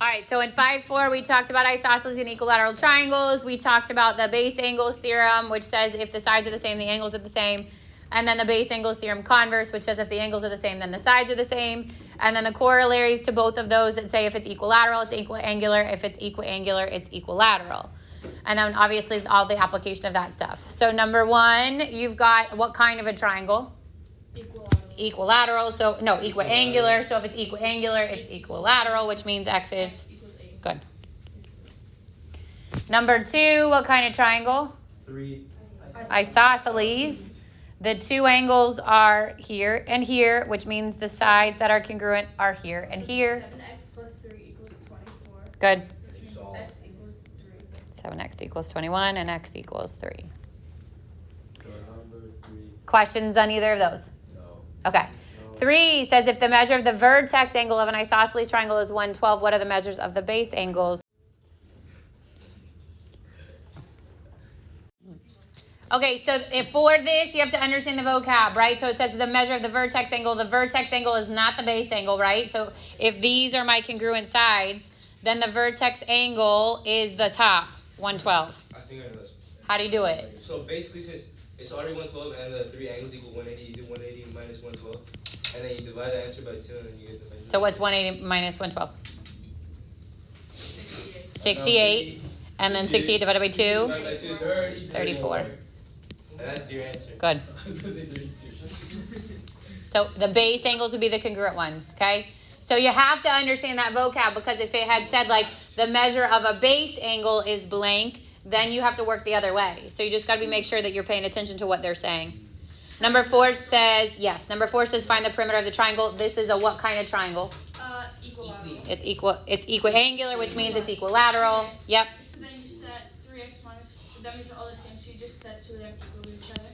All right, so in 5.4, we talked about isosceles and equilateral triangles. We talked about the base angles theorem, which says if the sides are the same, the angles are the same. And then the base angles theorem converse, which says if the angles are the same, then the sides are the same. And then the corollaries to both of those that say if it's equilateral, it's equiangular. If it's equiangular, it's equilateral. And then obviously all the application of that stuff. So number one, you've got what kind of a triangle? Equilateral. So no, equiangular. So if it's equiangular, it's equilateral, which means x is good. Number two, what kind of triangle? 3. Isosceles. The two angles are here and here, which means the sides that are congruent are here and here. 7x plus 3 equals 24. Good. X equals 3. 7x equals 21 and x equals 3. Number 3. Questions on either of those? No. Okay. 3 says if the measure of the vertex angle of an isosceles triangle is 112, what are the measures of the base angles? Okay, so if for this, you have to understand the vocab, right? So it says the measure of the vertex angle. The vertex angle is not the base angle, right? So if these are my congruent sides, then the vertex angle is the top, 112. I think I know this. How do you do it? So basically, since it's already 112 and the three angles equal 180, you do 180 minus 112, and then you divide the answer by 2, and then you get the measure. So what's 180 minus 112? 68. 68. And then 68 divided by 2? Divided by 2 is 34. And that's your answer. Good. So the base angles would be the congruent ones, okay? So you have to understand that vocab, because if it had said like the measure of a base angle is blank, then you have to work the other way. So you just got to make sure that you're paying attention to what they're saying. Number 4 says, yes, number 4 says find the perimeter of the triangle. This is a what kind of triangle? Equilateral. It's equiangular, which means it's equilateral. Yep. So then you set 3x minus, that means they're all the same, so you just set 2 of them equal to each other.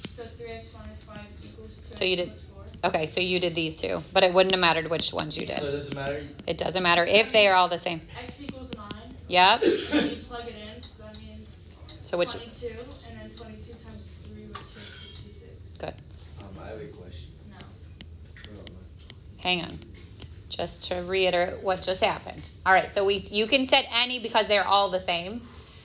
So 3x minus 5 equals 2x So you did- plus 4. Okay, so you did these two, but it wouldn't have mattered which ones you did. So it doesn't matter. It doesn't matter if they are all the same. X equals 9. Yep. And then you plug it in, so that means So which? 22, and then 22 times 3, which is 66. Good. I have a question. No. Hang on. Just to reiterate what just happened. All right, so you can set any because they're all the same.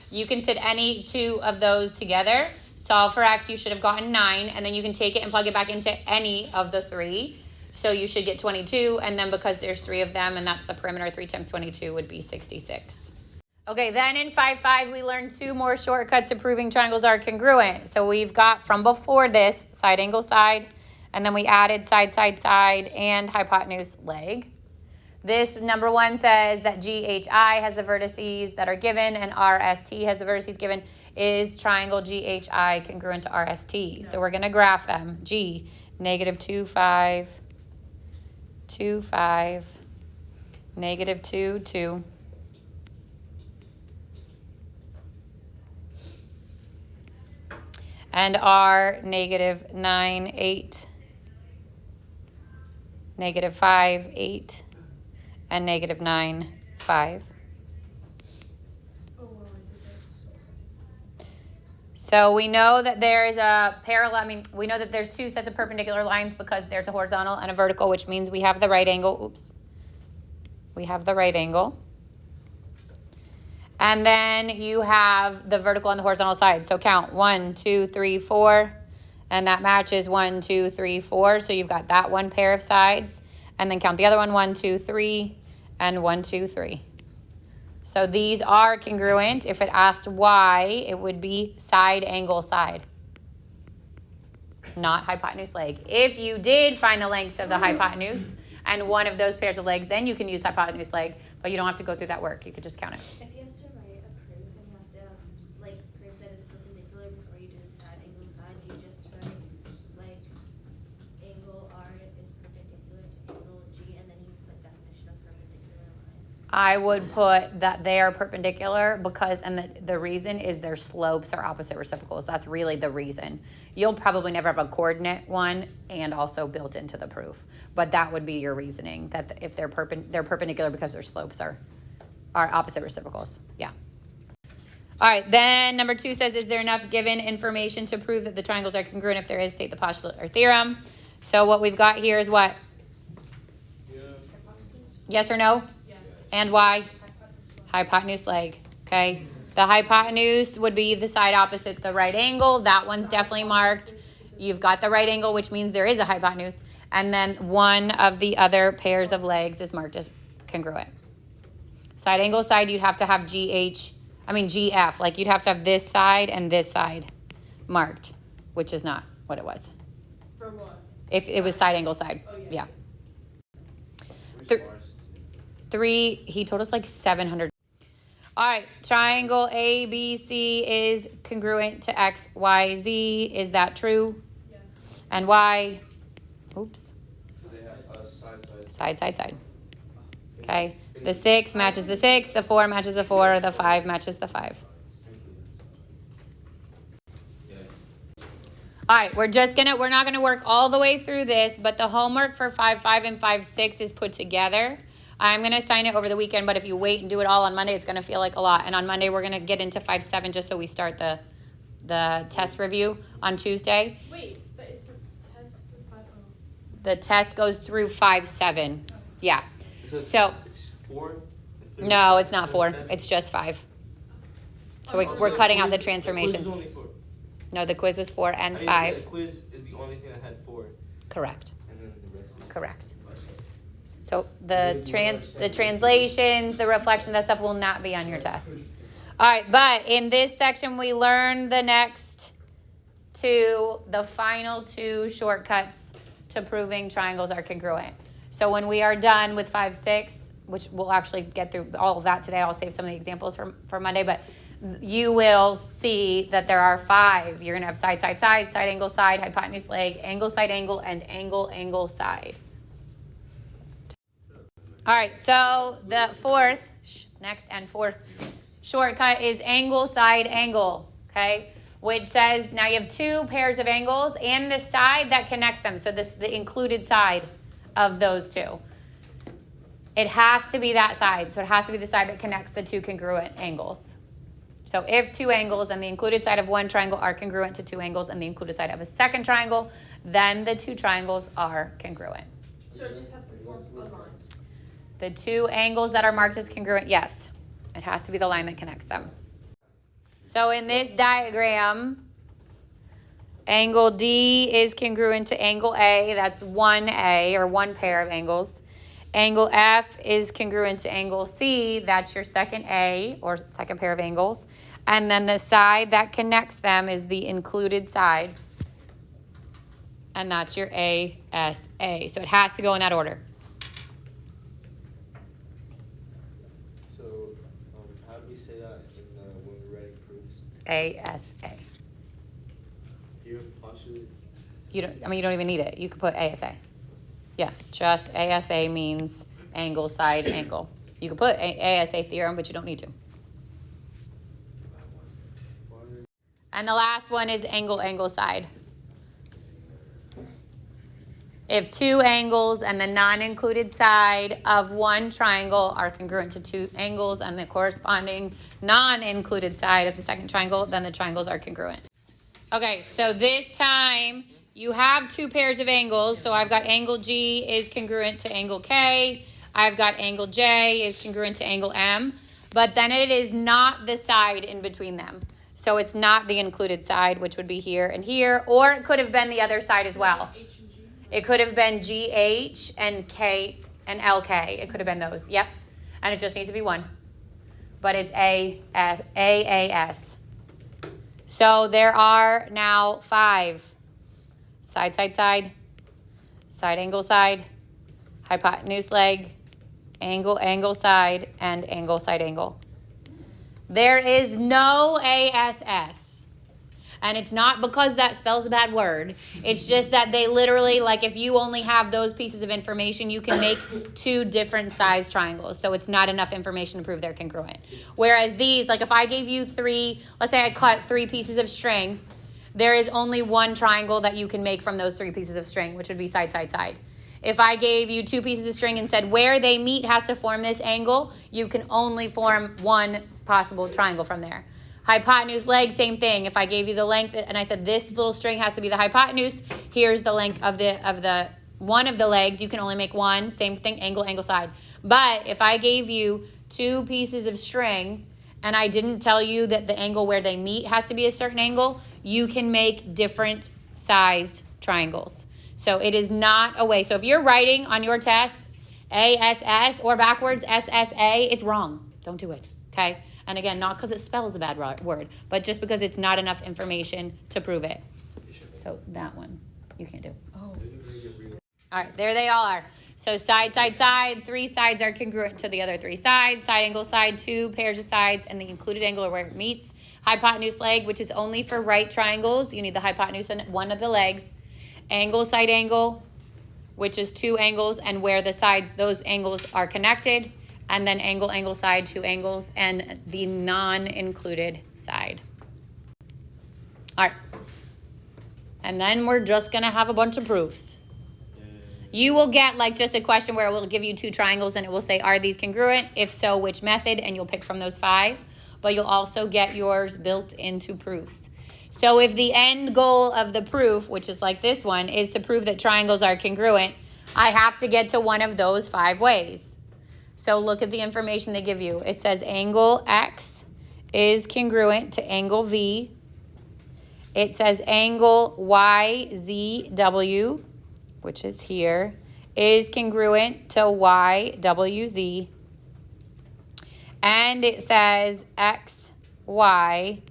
You can set any two of those together. Solve for x, you should have gotten 9, and then you can take it and plug it back into any of the 3. So you should get 22, and then because there's 3 of them, and that's the perimeter, 3 times 22 would be 66. Okay, then in 5.5, we learned 2 more shortcuts to proving triangles are congruent. So we've got from before this, side angle side, and then we added side, side, side, and hypotenuse leg. This number 1 says that GHI has the vertices that are given and RST has the vertices given. Is triangle GHI congruent to RST? So we're going to graph them. G, negative 2, 5, 2, 5, negative 2, 2. And R, negative 9, 8, negative 5, 8. And negative 9, 5. So we know that there is a parallel, we know that there's 2 sets of perpendicular lines because there's a horizontal and a vertical, which means we have the right angle. Oops. We have the right angle. And then you have the vertical and the horizontal side. So count 1, 2, 3, 4. And that matches 1, 2, 3, 4. So you've got that one pair of sides. And then count the other one, 1, 2, 3, and 1, 2, 3. So these are congruent. If it asked why, it would be side angle side, not hypotenuse leg. If you did find the lengths of the hypotenuse and one of those pairs of legs, then you can use hypotenuse leg, but you don't have to go through that work. You could just count it. If you have to write a proof and you have to prove that it's perpendicular before you do the side angle side, do you just write angle R is perpendicular to angle G, and then you put definition of perpendicular lines? I would put that they are perpendicular because, and the reason is their slopes are opposite reciprocals. That's really the reason. You'll probably never have a coordinate one and also built into the proof, but that would be your reasoning, that if they're perpendicular because their slopes are opposite reciprocals. Yeah. All right, then number 2 says, is there enough given information to prove that the triangles are congruent? If there is, state the postulate or theorem. So what we've got here is what? Yeah. Yes or no? Yes. And why? hypotenuse leg, okay? The hypotenuse would be the side opposite the right angle. That one's definitely marked. You've got the right angle, which means there is a hypotenuse. And then one of the other pairs of legs is marked as congruent. Side angle side, you'd have to have GF. Like you'd have to have this side and this side marked, which is not what it was. For what? If it was side angle side, Oh, yeah. Which Th- bars? 3, he told us like 700. All right, triangle ABC is congruent to X, Y, Z. Is that true? Yes. And why? Oops. So they have side. Side, side, side. Okay. The 6 matches the 6. The 4 matches the 4. The 5 matches the 5. Yes. All right, we're not gonna work all the way through this, but the homework for 5.5 and 5.6 is put together. I'm gonna assign it over the weekend, but if you wait and do it all on Monday, it's gonna feel like a lot. And on Monday, we're gonna get into 5.7 just so we start the test review on Tuesday. Wait, but it's a test for 5.0. The test goes through 5.7. Yeah. So It's 4? no, it's not 4. It's just 5. So we're cutting out the transformations. The quiz is only 4. No, the quiz was 4 and I mean, 5. The quiz is the only thing that had 4. Correct. And then the rest. Correct. So the translations, the reflection, that stuff will not be on your test. All right, but in this section, we learn the next the final 2 shortcuts to proving triangles are congruent. So when we are done with 5.6, which we'll actually get through all of that today, I'll save some of the examples for Monday, but you will see that there are 5. You're going to have side, side, side, side angle, side, hypotenuse leg, angle, side angle, and angle, angle, side. All right, so the fourth shortcut is angle, side, angle, okay? Which says now you have 2 pairs of angles and the side that connects them. So the included side of those 2. It has to be that side. So it has to be the side that connects the 2 congruent angles. So if 2 angles and the included side of one triangle are congruent to 2 angles and the included side of a second triangle, then the 2 triangles are congruent. So it just has to form a line. The 2 angles that are marked as congruent, yes. It has to be the line that connects them. So in this diagram, angle D is congruent to angle A. That's 1A, or 1 pair of angles. Angle F is congruent to angle C. That's your second A, or second pair of angles. And then the side that connects them is the included side. And that's your ASA. So it has to go in that order. How do we say that when we're writing proofs? ASA. Here, postulate. You don't even need it. You could put ASA. Yeah, just ASA means angle, side, angle. You could put ASA theorem, but you don't need to. And the last one is angle, angle, side. If 2 angles and the non-included side of one triangle are congruent to 2 angles and the corresponding non-included side of the second triangle, then the triangles are congruent. Okay, so this time you have 2 pairs of angles. So I've got angle G is congruent to angle K. I've got angle J is congruent to angle M. But then it is not the side in between them. So it's not the included side, which would be here and here. Or it could have been the other side as well. H and G. It could have been GH and K and LK. It could have been those. Yep. And it just needs to be 1. But it's AAS. So there are now 5. Side, side, side. Side, angle, side. Hypotenuse leg. Angle, angle, side. And angle, side, angle. There is no ASS. And it's not because that spells a bad word. It's just that they literally, like if you only have those pieces of information, you can make 2 different size triangles. So it's not enough information to prove they're congruent. Whereas these, like if I gave you 3, let's say I cut 3 pieces of string, there is only 1 triangle that you can make from those 3 pieces of string, which would be side, side, side. If I gave you 2 pieces of string and said where they meet has to form this angle, you can only form 1 possible triangle from there. Hypotenuse leg, same thing. If I gave you the length and I said this little string has to be the hypotenuse, here's the length of one of the legs. You can only make 1. Same thing, angle, angle, side. But if I gave you two pieces of string and I didn't tell you that the angle where they meet has to be a certain angle, you can make different sized triangles. So it is not a way. So if you're writing on your test ASS or backwards SSA, it's wrong. Don't do it, okay? And again, not because it spells a bad word, but just because it's not enough information to prove it. So that one you can't do. Oh. All right, there they all are. So side, side, side. 3 sides are congruent to the other 3 sides. Side angle, side, 2 pairs of sides, and the included angle are where it meets. Hypotenuse leg, which is only for right triangles. You need the hypotenuse on one of the legs. Angle, side angle, which is 2 angles, and where the sides, those angles are connected. And then angle, angle, side, 2 angles, and the non-included side. All right. And then we're just going to have a bunch of proofs. You will get like just a question where it will give you 2 triangles and it will say, are these congruent? If so, which method? And you'll pick from those 5. But you'll also get yours built into proofs. So if the end goal of the proof, which is like this one, is to prove that triangles are congruent, I have to get to one of those 5 ways. So look at the information they give you. It says angle X is congruent to angle V. It says angle YZW, which is here, is congruent to YWZ. And it says XY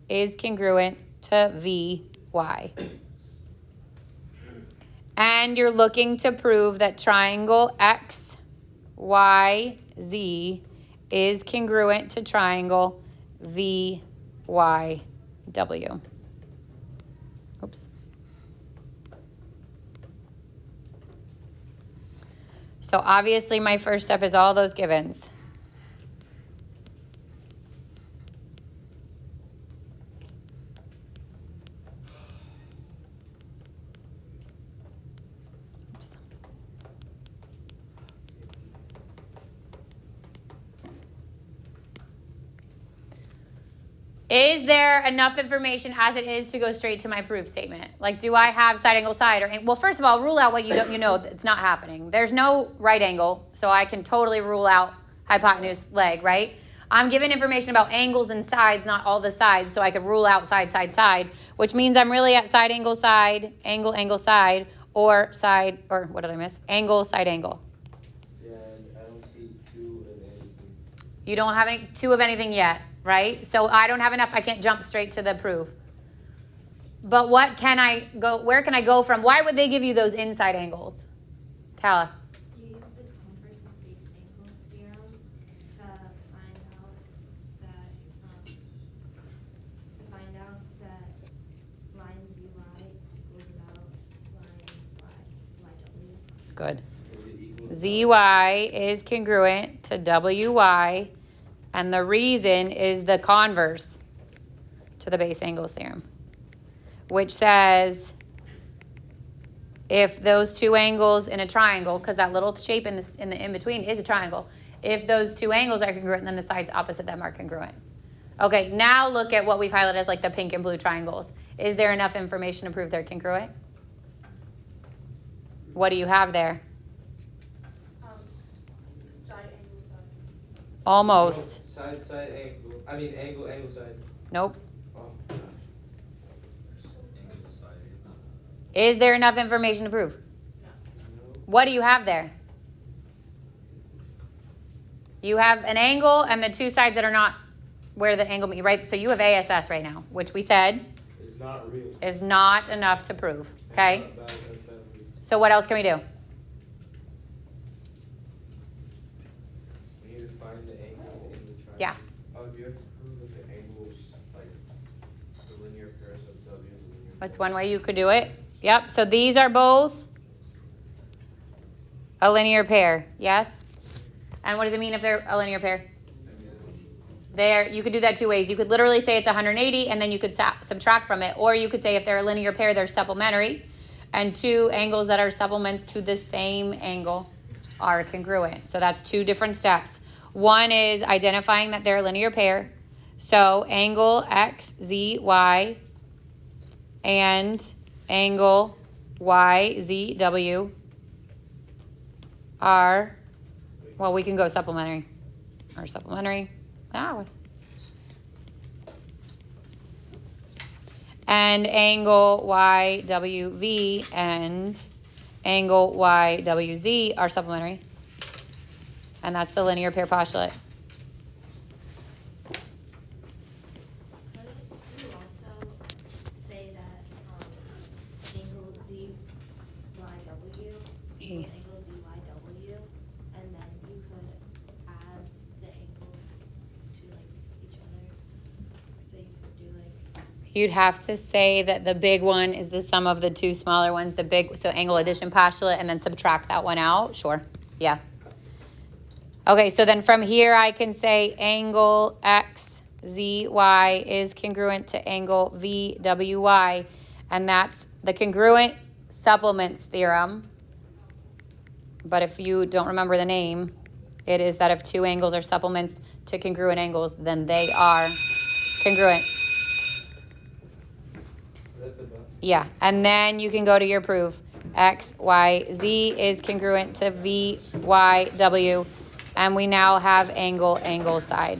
is congruent to VY. And you're looking to prove that triangle XYZ is congruent to triangle VYW. Oops. So obviously my first step is all those givens. Oops. Is there enough information as it is to go straight to my proof statement? Like, do I have side angle side? Well, first of all, rule out what you know it's not happening. There's no right angle, so I can totally rule out hypotenuse leg, right? I'm given information about angles and sides, not all the sides, so I can rule out side, side, side, which means I'm really at side, angle, angle, side, or side, or what did I miss? Angle, side, angle. Yeah, and I don't see 2 of anything. You don't have any 2 of anything yet, right? So I don't have enough. I can't jump straight to the proof. But what can I go? Where can I go from? Why would they give you those inside angles? Tala. You use the Converse and base angles theorem to find out that line ZY equals about line YW. Good. ZY is congruent to WY, and the reason is the converse to the base angles theorem, which says if those 2 angles in a triangle, because that little shape in the in-between is a triangle, if those 2 angles are congruent, then the sides opposite them are congruent. Okay, now look at what we've highlighted as like the pink and blue triangles. Is there enough information to prove they're congruent? What do you have there? Side angle side. Almost. No, side, angle. I mean angle, side. Nope. Oh. Is there enough information to prove? No. What do you have there? You have an angle and the 2 sides that are not where the angle meets, right? So you have ASS right now, which we said It's not real. is not enough to prove, okay? That's bad. So what else can we do? We need to find the angle in the triangle. Yeah. You have to prove that the angles, like the linear pairs of W and the linear That's one way you could do it. Yep, so these are both a linear pair, yes? And what does it mean if they're a linear pair? You could do that 2 ways. You could literally say it's 180 and then you could subtract from it. Or you could say if they're a linear pair, they're supplementary. And 2 angles that are supplements to the same angle are congruent. So that's 2 different steps. One is identifying that they're a linear pair. So angle XZY and angle YZW are, well, we can go supplementary. are supplementary. And angle YWV and angle YWZ are supplementary. And that's the linear pair postulate. Couldn't you also say that angle ZYW equals angle ZYW, and then you could add the angles to like each other? So you could do like You'd have to say that the big one is the sum of the two smaller ones, the big, so angle addition postulate, and then subtract that one out. Sure. Yeah. Okay, so then from here I can say angle XZY is congruent to angle VWY, and that's the congruent supplements theorem. But if you don't remember the name, it is that if two angles are supplements to congruent angles, then they are congruent. Yeah, and then you can go to your proof. X, Y, Z is congruent to V, Y, W, and we now have angle, angle, side.